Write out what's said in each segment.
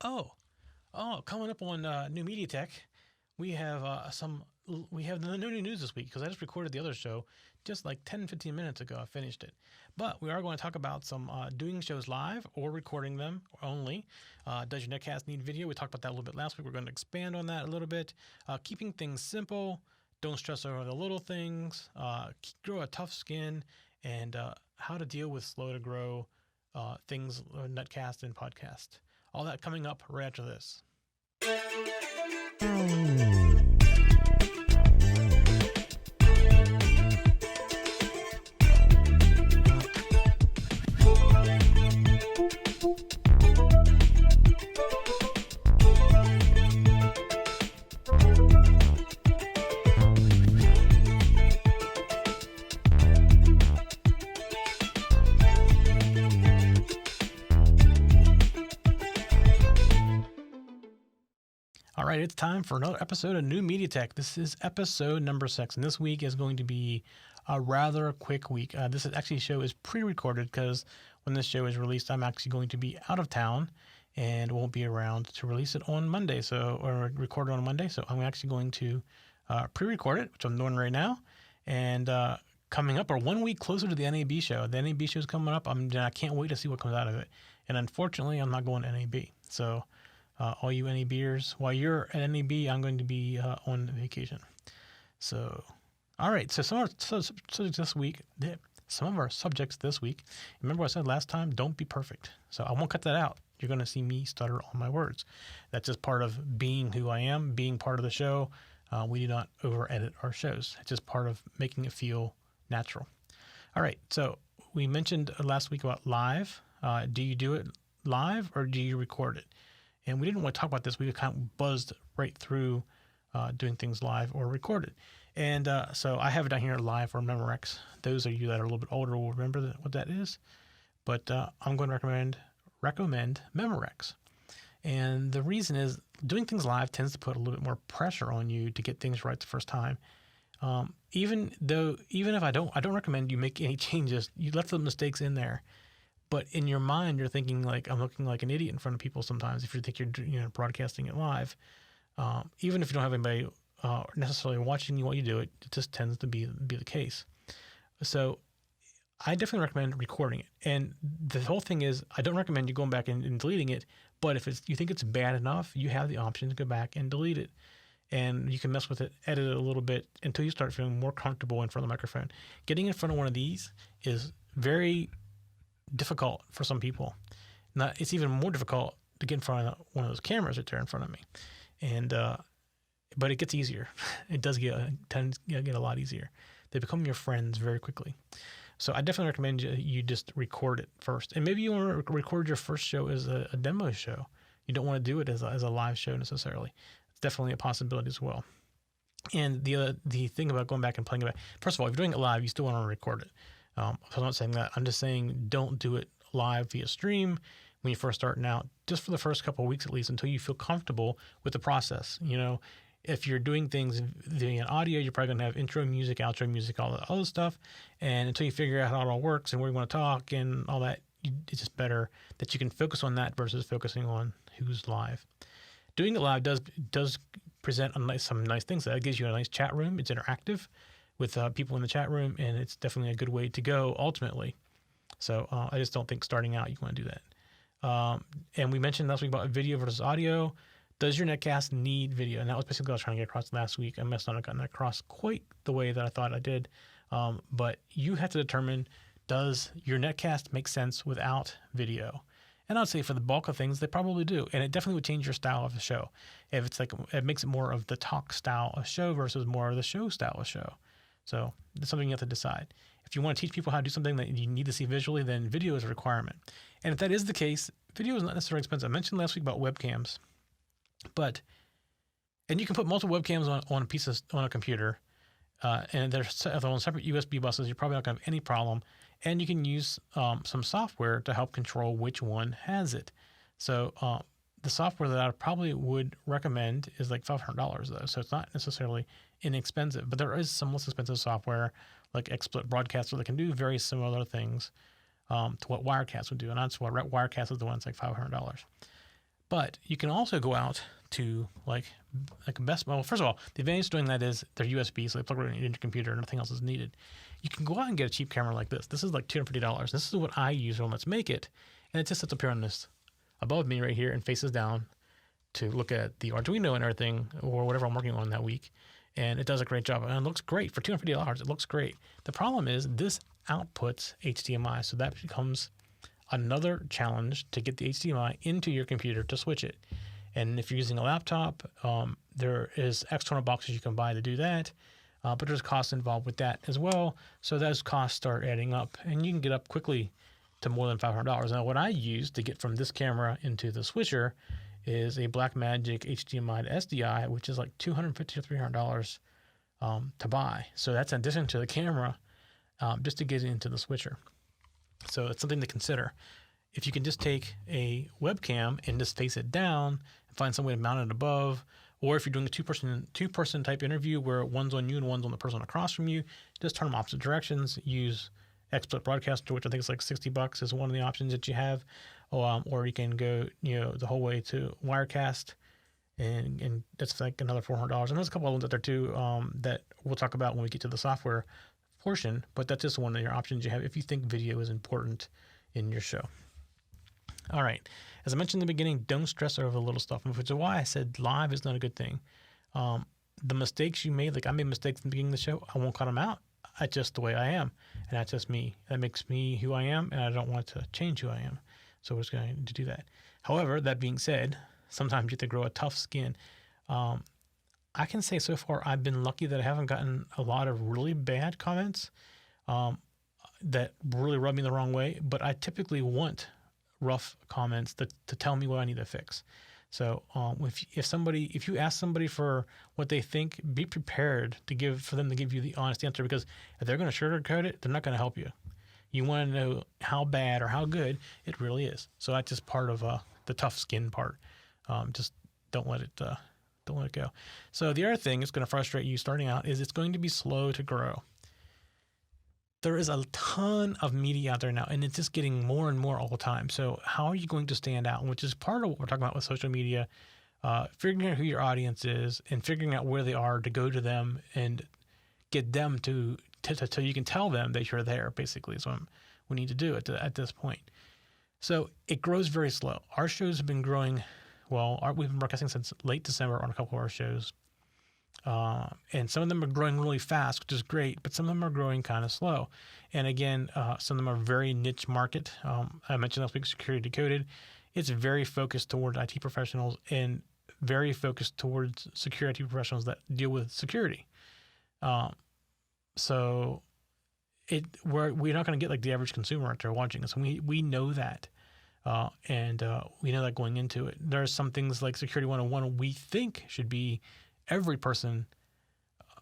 Coming up on New Media Tech, we have the new news this week because I just recorded the other show just like 10, 15 minutes ago. I finished it. But we are going to talk about some doing shows live or recording them only. Does your netcast need video? We talked about that a little bit last week. We're going to expand on that a little bit. Keeping things simple. Don't stress over the little things. Grow a tough skin. And how to deal with slow to grow things, netcast and podcast. All that coming up right after this. All right, it's time for another episode of New Media Tech. This is episode number 6, and this week is going to be a rather quick week. Show is pre-recorded because when this show is released, I'm actually going to be out of town and won't be around to release it on Monday, or record it on Monday. So I'm actually going to pre-record it, which I'm doing right now, and coming up, or 1 week closer to the NAB show. The NAB show is coming up. I can't wait to see what comes out of it. And unfortunately, I'm not going to NAB. So all you NABers, while you're at NAB, I'm going to be on vacation. So, all right. So some of our subjects this week. Remember what I said last time? Don't be perfect. So I won't cut that out. You're going to see me stutter on my words. That's just part of being who I am, being part of the show. We do not over-edit our shows. It's just part of making it feel natural. All right. So we mentioned last week about live. Do you do it live or do you record it? And we didn't want to talk about this. We kind of buzzed right through doing things live or recorded. And so I have it down here live or Memorex. Those of you that are a little bit older will remember what that is. But I'm going to recommend Memorex. And the reason is doing things live tends to put a little bit more pressure on you to get things right the first time. Even if I don't recommend you make any changes. You left the mistakes in there. But in your mind, you're thinking like, I'm looking like an idiot in front of people sometimes if you think you're broadcasting it live. Even if you don't have anybody necessarily watching you while you do it, it just tends to be the case. So I definitely recommend recording it. And the whole thing is, I don't recommend you going back and deleting it. But if you think it's bad enough, you have the option to go back and delete it. And you can mess with it, edit it a little bit until you start feeling more comfortable in front of the microphone. Getting in front of one of these is very difficult for some people. It's even more difficult to get in front of one of those cameras right there in front of me, and but it gets easier. It does tend to get a lot easier. They become your friends very quickly. So I definitely recommend you just record it first, and maybe you want to record your first show as a demo show. You don't want to do it as a live show necessarily. It's definitely a possibility as well. And the thing about going back and playing it back, first of all, if you're doing it live, you still want to record it. So I'm not saying that. I'm just saying don't do it live via stream when you're first starting out, just for the first couple of weeks at least, until you feel comfortable with the process. You know, if you're doing things via audio, you're probably going to have intro music, outro music, all the other stuff. And until you figure out how it all works and where you want to talk and all that, it's just better that you can focus on that versus focusing on who's live. Doing it live does present some nice things. That gives you a nice chat room. It's interactive with people in the chat room, and it's definitely a good way to go ultimately. So I just don't think starting out you want to do that. And we mentioned last week about video versus audio. Does your netcast need video? And that was basically what I was trying to get across last week. I must not have gotten that across quite the way that I thought I did. But you have to determine, does your netcast make sense without video? And I'd say for the bulk of things, they probably do. And it definitely would change your style of the show. If it's like, it makes it more of the talk style of show versus more of the show style of show. So that's something you have to decide. If you want to teach people how to do something that you need to see visually, then video is a requirement. And if that is the case, video is not necessarily expensive. I mentioned last week about webcams, and you can put multiple webcams on a computer, and they're on separate USB buses. You're probably not going to have any problem. And you can use some software to help control which one has it. So the software that I probably would recommend is like $500 though. So it's not necessarily inexpensive, but there is some less expensive software like XSplit Broadcaster that can do very similar things to what Wirecast would do. And that's what Wirecast is the one that's like $500. But you can also go out to like a Best Buy. Well, first of all, the advantage of doing that is they're USB, so they plug right into your computer and nothing else is needed. You can go out and get a cheap camera like this. This is like $250. This is what I use on Let's Make It. And it just sits up here on this above me right here and faces down to look at the Arduino and everything or whatever I'm working on that week. And it does a great job. And it looks great. For $250, it looks great. The problem is this outputs HDMI. So that becomes another challenge to get the HDMI into your computer to switch it. And if you're using a laptop, there is external boxes you can buy to do that. But there's costs involved with that as well. So those costs start adding up. And you can get up quickly to more than $500. Now, what I use to get from this camera into the switcher is a Blackmagic HDMI to SDI, which is like $250 to $300 to buy. So that's in addition to the camera, just to get it into the switcher. So it's something to consider. If you can just take a webcam and just face it down and find some way to mount it above, or if you're doing a two-person type interview where one's on you and one's on the person across from you, just turn them opposite directions. Use XSplit Broadcaster, which I think is like $60 is one of the options that you have. Or you can go, the whole way to Wirecast, and that's like another $400. And there's a couple of ones out there too that we'll talk about when we get to the software portion. But that's just one of your options you have if you think video is important in your show. All right. As I mentioned in the beginning, don't stress over the little stuff, which is why I said live is not a good thing. The mistakes you made, like I made mistakes in the beginning of the show, I won't cut them out. That's just the way I am. And that's just me. That makes me who I am, and I don't want to change who I am. So we're just going to do that. However, that being said, sometimes you have to grow a tough skin. I can say so far I've been lucky that I haven't gotten a lot of really bad comments that really rub me the wrong way, but I typically want rough comments to tell me what I need to fix. So if you ask somebody for what they think, be prepared for them to give you the honest answer, because if they're going to sugarcoat it, they're not going to help you. You want to know how bad or how good it really is. So that's just part of the tough skin part. Just don't let it go. So the other thing that's going to frustrate you starting out is it's going to be slow to grow. There is a ton of media out there now, and it's just getting more and more all the time. So how are you going to stand out? Which is part of what we're talking about with social media, figuring out who your audience is and figuring out where they are to go to them and get them to you can tell them that you're there, basically, is what we need to do at this point. So it grows very slow. Our shows have been growing, we've been broadcasting since late December on a couple of our shows. And some of them are growing really fast, which is great, but some of them are growing kind of slow. And again, some of them are very niche market. I mentioned last week, Security Decoded. It's very focused towards IT professionals and very focused towards security professionals that deal with security. So we're not going to get like the average consumer out there watching us. And we know that. And we know that going into it. There are some things like Security 101 we think should be every person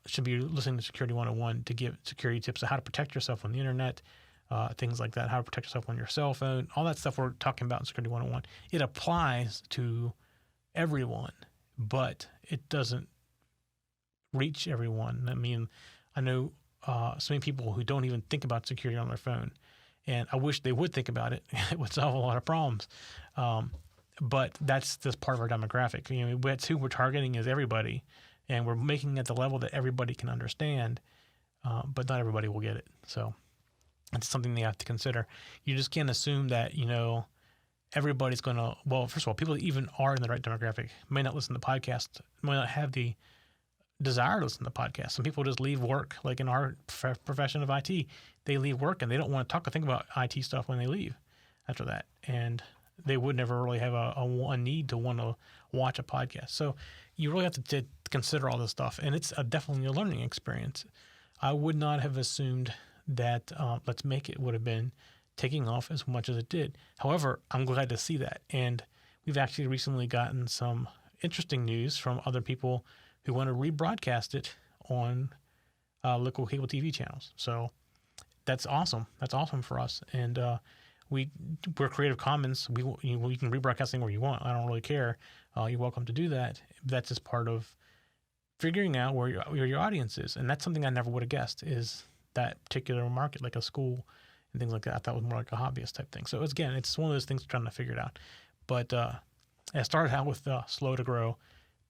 should be listening to Security 101 to give security tips on how to protect yourself on the internet, things like that, how to protect yourself on your cell phone, all that stuff we're talking about in Security 101. It applies to everyone, but it doesn't reach everyone. I mean, I know so many people who don't even think about security on their phone, and I wish they would think about it. It would solve a lot of problems. But that's just part of our demographic. That's who we're targeting is everybody, and we're making it at the level that everybody can understand, but not everybody will get it. So it's something they have to consider. You just can't assume that, everybody's going to, first of all, people that even are in the right demographic may not listen to podcasts, may not have the desire to listen to podcasts. Some people just leave work, like in our profession of IT, they leave work and they don't want to talk or think about IT stuff when they leave after that. And they would never really have a need to want to watch a podcast. So you really have to consider all this stuff. And it's definitely a learning experience. I would not have assumed that Let's Make It would have been taking off as much as it did. However, I'm glad to see that. And we've actually recently gotten some interesting news from other people who want to rebroadcast it on local cable TV channels. So that's awesome. That's awesome for us. And we're Creative Commons. You can rebroadcast things where you want. I don't really care. You're welcome to do that. That's just part of figuring out where your audience is. And that's something I never would have guessed, is that particular market, like a school and things like that. I thought it was more like a hobbyist type thing. So it's one of those things trying to figure it out. But it started out with slow to grow.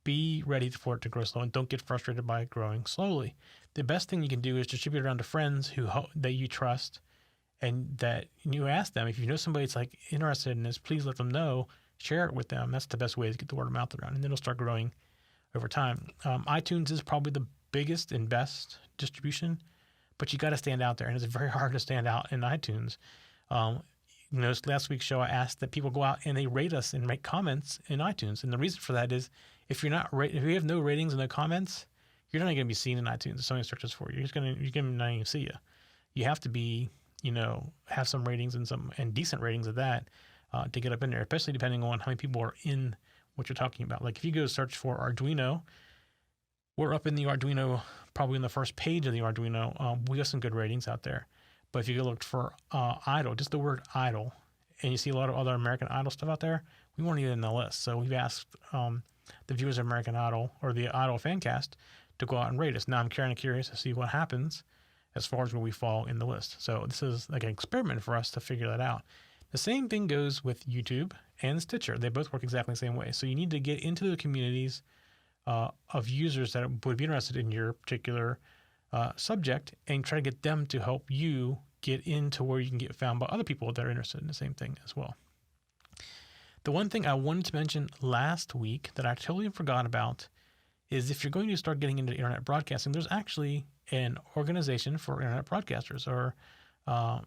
Be ready for it to grow slow, and don't get frustrated by growing slowly. The best thing you can do is distribute it around to friends that you trust, and that you ask them, if you know somebody that's like interested in this, please let them know, share it with them. That's the best way to get the word of mouth around, and then it'll start growing over time. iTunes is probably the biggest and best distribution, but you got to stand out there, and it's very hard to stand out in iTunes. Last week's show, I asked that people go out and they rate us and make comments in iTunes, and the reason for that is if you have no ratings and no comments, you're not going to be seen in iTunes. If somebody searches for you, you're going to not even see you. You have to be, have some ratings and decent ratings of that to get up in there, especially depending on how many people are in what you're talking about. Like if you go search for Arduino, we're up in the Arduino, probably in the first page of the Arduino. We got some good ratings out there. But if you go look for Idol, just the word Idol, and you see a lot of other American Idol stuff out there, we weren't even in the list. So we've asked the viewers of American Idol or the Idol Fancast to go out and rate us. Now I'm kind of curious to see what happens as far as where we fall in the list. So this is like an experiment for us to figure that out. The same thing goes with YouTube and Stitcher. They both work exactly the same way. So you need to get into the communities of users that would be interested in your particular subject and try to get them to help you get into where you can get found by other people that are interested in the same thing as well. The one thing I wanted to mention last week that I totally forgot about is if you're going to start getting into internet broadcasting, there's actually an organization for internet broadcasters or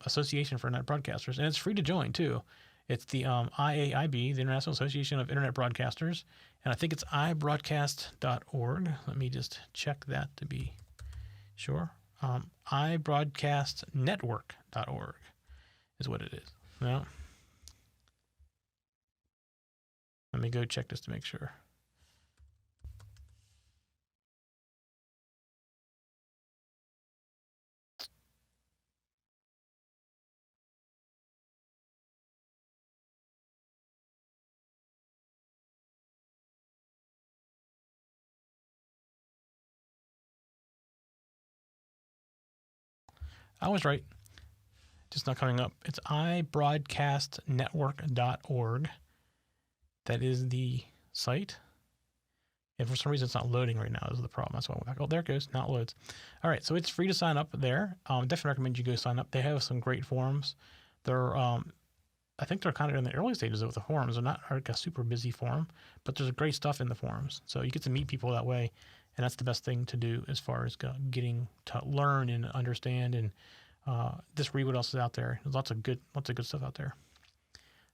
association for internet broadcasters, and it's free to join too. It's the IAIB, the International Association of Internet Broadcasters, and I think it's ibroadcast.org. Let me just check that to be sure. iBroadcastNetwork.org is what it is. Now, let me go check this to make sure. I was right. Just not coming up. It's iBroadcastNetwork.org. That is the site. And for some reason, it's not loading right now. This is the problem. That's why I went back. Oh, there it goes. Now it loads. All right. So it's free to sign up there. Definitely recommend you go sign up. They have some great forums. They're, I think they're kind of in the early stages of the forums. They're not like a super busy forum, but there's great stuff in the forums. So you get to meet people that way. And that's the best thing to do as far as getting to learn and understand and just read what else is out there. There's lots of good stuff out there.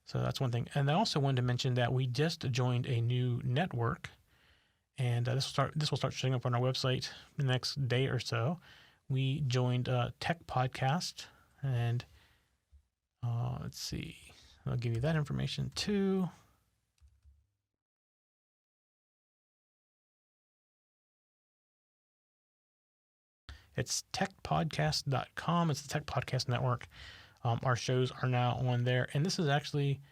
So that's one thing. And I also wanted to mention that we just joined a new network, and this will start showing up on our website the next day or so. We joined Tech Podcast, and let's see. I'll give you that information too. It's techpodcast.com. It's the Tech Podcast Network. Our shows are now on there. And this is actually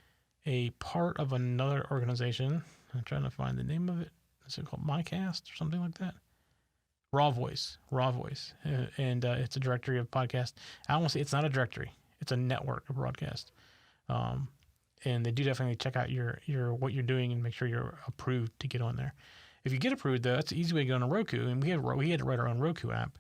a part of another organization. I'm trying to find the name of it. Is it called MyCast or something like that? Raw Voice. And it's a directory of podcasts. I won't say it's not a directory. It's a network of broadcast. And they do definitely check out your what you're doing and make sure you're approved to get on there. If you get approved, though, that's an easy way to get on a Roku. And we had to write our own Roku app.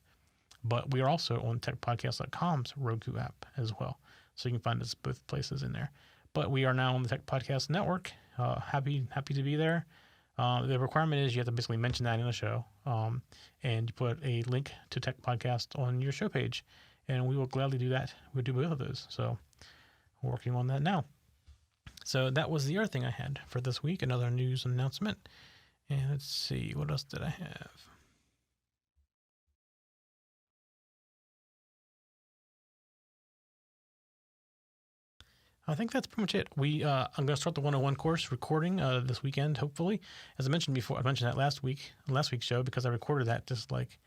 But we are also on techpodcast.com's Roku app as well. So you can find us both places in there. But we are now on the Tech Podcast Network. Happy to be there. The requirement is you have to basically mention that in the show. And you put a link to Tech Podcast on your show page. And we will gladly do that. We'll do both of those. So we're working on that now. So that was the other thing I had for this week. Another news announcement. And let's see. What else did I have? I think that's pretty much it. I'm going to start the 101 course recording this weekend, hopefully. As I mentioned before, I mentioned that last week's show because I recorded that just like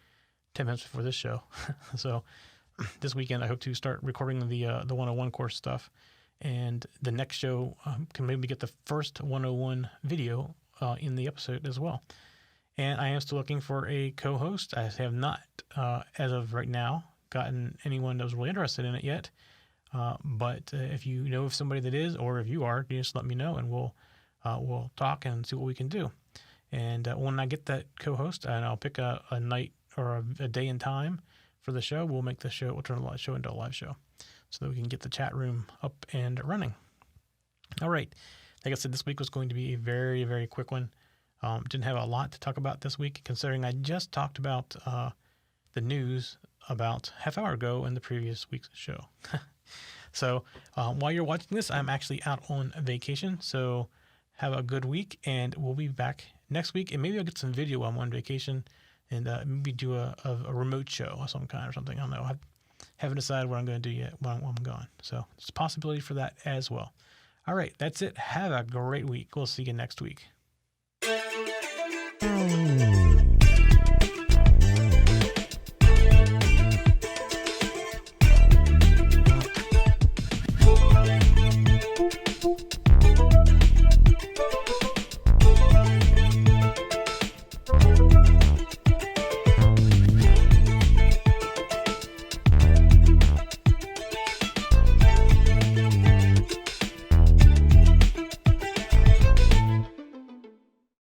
10 minutes before this show. So this weekend I hope to start recording the 101 course stuff. And the next show can maybe get the first 101 video in the episode as well. And I am still looking for a co-host. I have not, as of right now, gotten anyone that was really interested in it yet. But if you know of somebody that is, or if you are, just let me know and we'll we'll talk and see what we can do. And when I get that co-host, and I'll pick a night or a day and time for the show, we'll turn the show into a live show so that we can get the chat room up and running. All right. Like I said, this week was going to be a very, very quick one. Didn't have a lot to talk about this week, considering I just talked about the news about half hour ago in the previous week's show. So while you're watching this, I'm actually out on vacation. So have a good week, and we'll be back next week. And maybe I'll get some video while I'm on vacation and maybe do a remote show of some kind or something. I don't know. I haven't decided what I'm going to do yet while I'm gone. So there's a possibility for that as well. All right, that's it. Have a great week. We'll see you next week.